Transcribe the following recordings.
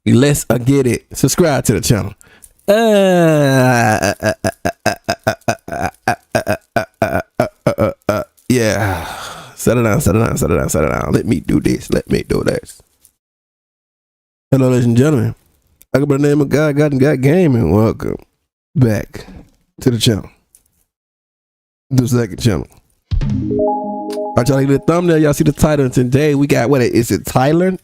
Let's get it. Subscribe to the channel. Yeah. Settle down. Let me do this. Hello, ladies and gentlemen. I go by the name of God Gaming. Welcome back to the channel. The second channel. Alright, y'all, look at the thumbnail. Y'all see the title. And today we got, what is it? Thailand?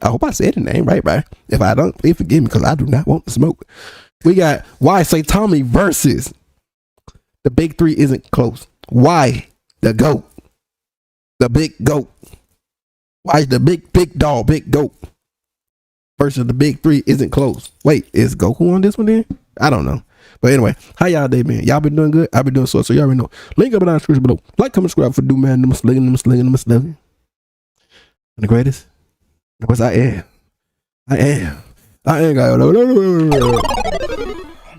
I hope I said the name right, bro. If I don't, please forgive me because I do not want to smoke. We got why Saitama versus the big three isn't close. Why the GOAT? The big GOAT. Why the big GOAT versus the big three isn't close? Wait, is Goku on this one then? I don't know. But anyway, how y'all day been? Y'all been doing good? I've been doing so y'all already know. Link up in the description below. Like, comment, subscribe for do man, them slinging. And the greatest? Because I am. I'm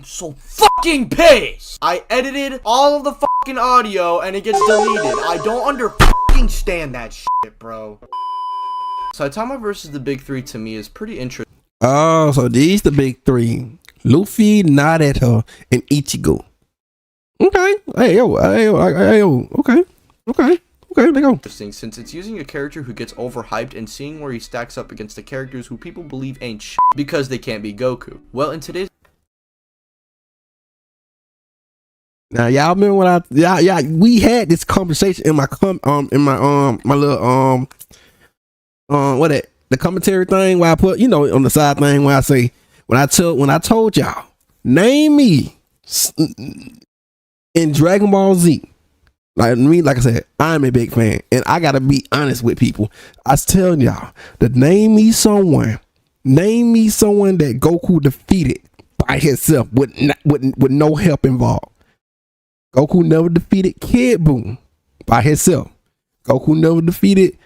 so fucking pissed. I edited all of the fucking audio and it gets deleted. I don't understand that shit, bro. Saitama versus the big three to me is pretty interesting. Oh, so these the big three. Luffy, Naruto, and Ichigo. Okay. Hey, yo. Okay, they go. Interesting, since it's using a character who gets overhyped and seeing where he stacks up against the characters who people believe ain't shit because they can't be Goku. Well, in today's now, y'all remember when we had this conversation in my little the commentary thing where I put, on the side thing where I say when I told y'all name me in Dragon Ball Z. Like I said, I'm a big fan, and I gotta be honest with people. I was telling y'all to name me someone that Goku defeated by himself with no help involved. Goku never defeated Kid Buu by himself. Goku never defeated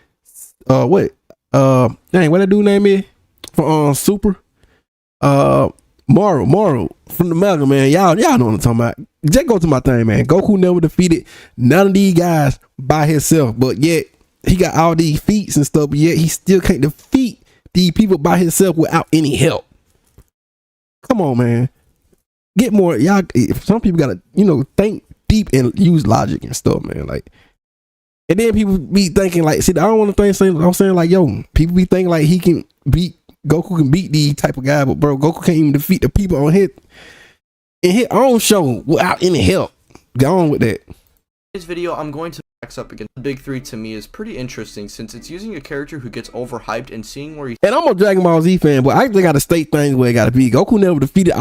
what that dude name is for Super Moro from the Mega Man. Y'all know what I'm talking about. Just go to my thing, man. Goku never defeated none of these guys by himself, but yet he got all these feats and stuff, but yet he still can't defeat these people by himself without any help. Come on, man. Get more. Y'all, some people gotta, think deep and use logic and stuff, man. Like, and then people be thinking like, see, I don't want to think. I'm saying like, yo, people be thinking like Goku can beat these type of guy, but bro, Goku can't even defeat the people on his own show without any help. Go on with that. This video, I'm going to max up against the big three to me is pretty interesting since it's using a character who gets overhyped and seeing where he. And I'm a Dragon Ball Z fan, but I just got to state things where it got to be. Goku never defeated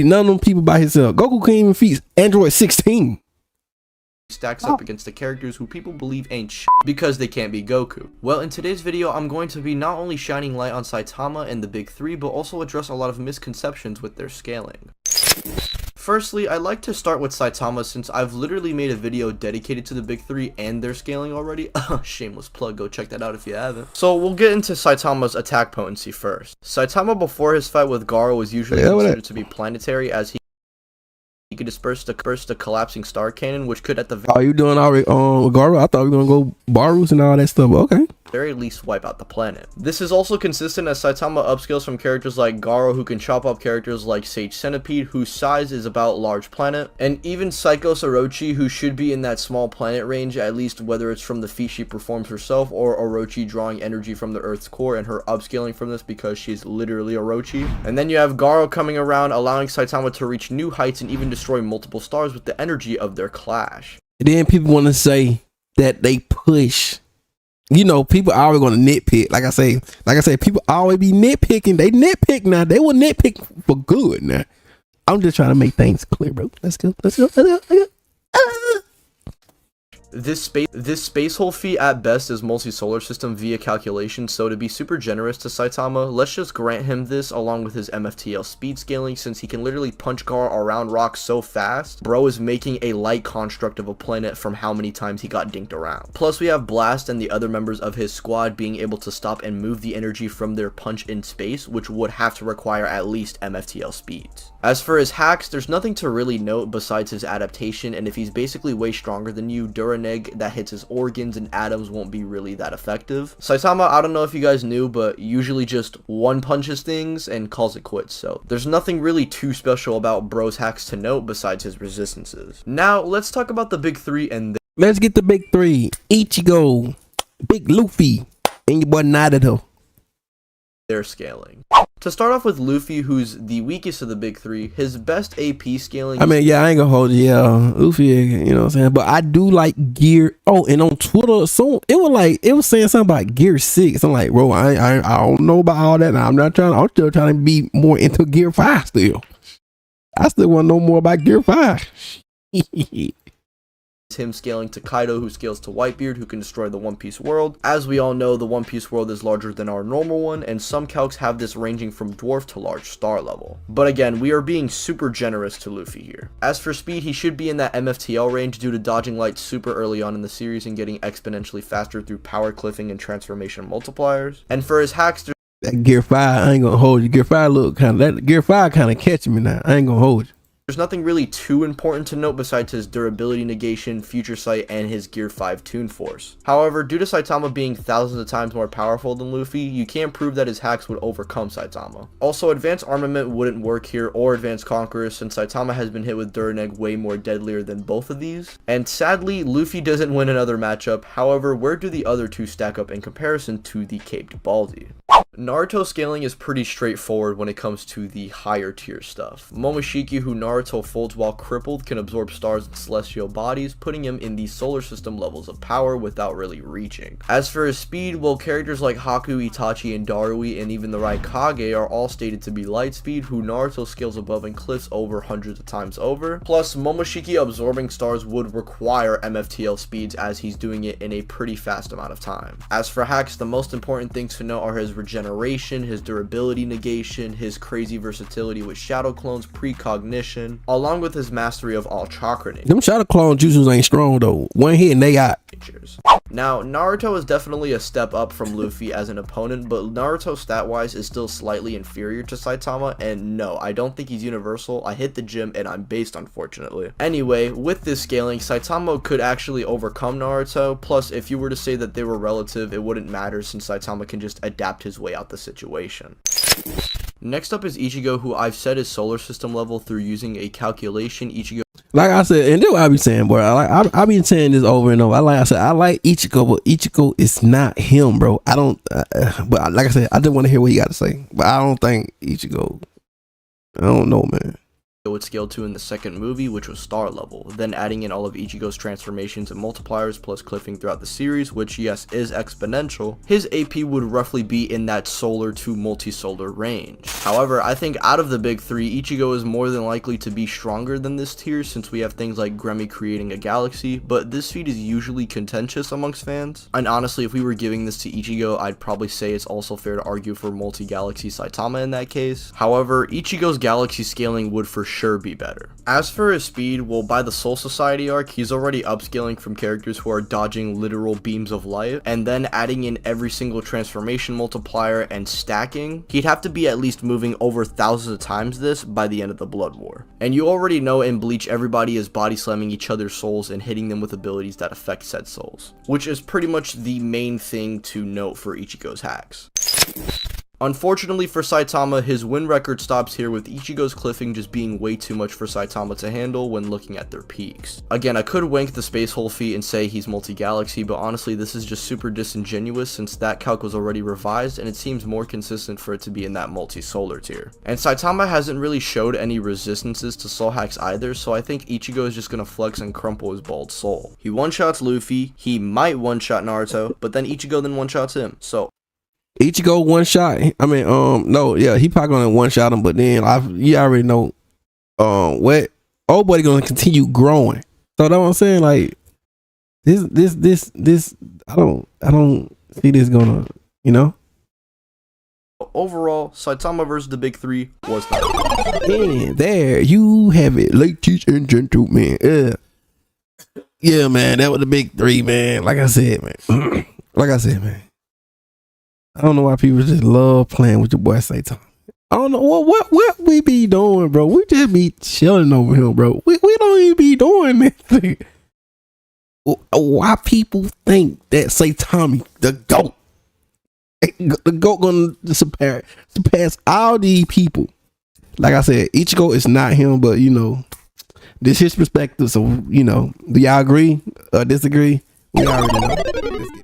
none of them people by himself. Goku can't even defeat Android 16. Stacks up against the characters who people believe ain't shit because they can't be Goku. Well, in today's video, I'm going to be not only shining light on Saitama and the big three, but also address a lot of misconceptions with their scaling. Firstly, I'd like to start with Saitama since I've literally made a video dedicated to the big three and their scaling already. Shameless plug, go check that out if you haven't. So we'll get into Saitama's attack potency first. Saitama before his fight with Garo was usually considered to be planetary as he could disperse the collapsing star cannon, which could at the you doing already with Garo? I thought we were gonna go Barus and all that stuff. Okay. Very least wipe out the planet. This is also consistent as Saitama upscales from characters like Garo, who can chop up characters like Sage Centipede, whose size is about large planet, and even Psychos Orochi, who should be in that small planet range, at least whether it's from the feat she performs herself or Orochi drawing energy from the Earth's core and her upscaling from this because she's literally Orochi. And then you have Garo coming around, allowing Saitama to reach new heights and even destroy multiple stars with the energy of their clash. And then people want to say that they push. People are always going to nitpick. Like I say, people always be nitpicking. They nitpick now. They will nitpick for good now. I'm just trying to make things clear, bro. Let's go. This space hole feat at best is multi-solar system via calculation, so to be super generous to Saitama, let's just grant him this along with his MFTL speed scaling since he can literally punch Garo around rocks so fast. Bro is making a light construct of a planet from how many times he got dinked around. Plus we have Blast and the other members of his squad being able to stop and move the energy from their punch in space, which would have to require at least MFTL speeds. As for his hacks, there's nothing to really note besides his adaptation, and if he's basically way stronger than you, during an egg that hits his organs and atoms won't be really that effective. Saitama, I don't know if you guys knew, but usually just one punches things and calls it quits. So there's nothing really too special about bro's hacks to note besides his resistances. Now let's talk about the big three and let's get the big three. Ichigo, Big Luffy, and your boy Naruto. Their scaling. To start off with Luffy, who's the weakest of the big three, his best AP scaling. I mean, yeah, I ain't gonna hold you. Yeah, Luffy, you know what I'm saying? But I do like gear. Oh, and on Twitter, so it was saying something about gear 6. I'm like, bro, I don't know about all that. I'm still trying to be more into gear 5 still. I still want to know more about gear 5. Him scaling to Kaido, who scales to Whitebeard, who can destroy the One Piece world. As we all know, the One Piece world is larger than our normal one, and some calcs have this ranging from dwarf to large star level. But again, we are being super generous to Luffy here. As for speed, he should be in that MFTL range due to dodging light super early on in the series and getting exponentially faster through power cliffing and transformation multipliers. And for his hacks, that gear 5, I ain't gonna hold you. Gear 5 look that gear 5 kind of catching me now. I ain't gonna hold you. there's nothing really too important to note besides his durability negation, future sight, and his Gear 5 Toon Force. However, due to Saitama being thousands of times more powerful than Luffy, you can't prove that his hacks would overcome Saitama. Also, Advanced Armament wouldn't work here, or Advanced Conqueror, since Saitama has been hit with Duraneg way more deadlier than both of these. And sadly, Luffy doesn't win another matchup. However, where do the other two stack up in comparison to the Caped Baldy? Naruto scaling is pretty straightforward when it comes to the higher tier stuff. Momoshiki, who Naruto folds while crippled, can absorb stars and celestial bodies, putting him in the solar system levels of power without really reaching. As for his speed, well, characters like Haku, Itachi, and Darui, and even the Raikage are all stated to be light speed, who Naruto scales above and cliffs over hundreds of times over. Plus, Momoshiki absorbing stars would require MFTL speeds, as he's doing it in a pretty fast amount of time. As for hacks, the most important things to know are his regeneration, his durability negation, his crazy versatility with shadow clones, precognition, along with his mastery of all chakra natures. Them shadow clone jutsus ain't strong though. One hit and they out. Now, Naruto is definitely a step up from Luffy as an opponent, but Naruto stat-wise is still slightly inferior to Saitama, and no, I don't think he's universal. I hit the gym and I'm based, unfortunately. Anyway, with this scaling, Saitama could actually overcome Naruto, plus if you were to say that they were relative, it wouldn't matter since Saitama can just adapt his way out the situation. Next up is Ichigo, who I've set his solar system level through using a calculation. Ichigo, like I said, and that's what I be saying, bro. I be saying this over and over. I like Ichigo, but Ichigo is not him, bro. I don't. But like I said, I just want to hear what you got to say. But I don't think Ichigo. I don't know, man. would scale to in the second movie, which was star level, then adding in all of Ichigo's transformations and multipliers plus cliffing throughout the series, which yes is exponential, his AP would roughly be in that solar to multi-solar range. However, I think out of the big three, Ichigo is more than likely to be stronger than this tier since we have things like Gremmy creating a galaxy, but this feat is usually contentious amongst fans. And honestly, if we were giving this to Ichigo, I'd probably say it's also fair to argue for multi-galaxy Saitama in that case. However, Ichigo's galaxy scaling would for sure be better. As for his speed, well, by the Soul Society arc, he's already upscaling from characters who are dodging literal beams of light, and then adding in every single transformation multiplier and stacking, he'd have to be at least moving over thousands of times this by the end of the Blood War. And you already know in Bleach everybody is body slamming each other's souls and hitting them with abilities that affect said souls, which is pretty much the main thing to note for Ichigo's hacks. Unfortunately for Saitama, his win record stops here, with Ichigo's cliffing just being way too much for Saitama to handle when looking at their peaks. Again, I could wank the space hole feat and say he's multi-galaxy, but honestly this is just super disingenuous since that calc was already revised and it seems more consistent for it to be in that multi-solar tier. And Saitama hasn't really showed any resistances to soul hacks either, so I think Ichigo is just gonna flex and crumple his bald soul. He one-shots Luffy, he might one-shot Naruto, but then Ichigo then one-shots him, so Ichigo one shot. I mean, no, yeah, he probably gonna one shot him, but then you already know, what old boy gonna continue growing. So that's what I'm saying. Like this, I don't see this gonna, you know. Overall, Saitama versus the big three was not. And there you have it, ladies and gentlemen. Yeah, man, that was the big three, man. Like I said, man. Man. I don't know why people just love playing with your boy Saitama. I don't know what we be doing, bro. We just be chilling over him, bro. We don't even be doing that thing. Why people think that Saitama, the GOAT, the GOAT gonna surpass all these people? Like I said, Ichigo is not him, but you know, this is his perspective. So you know, do y'all agree or disagree? We already know.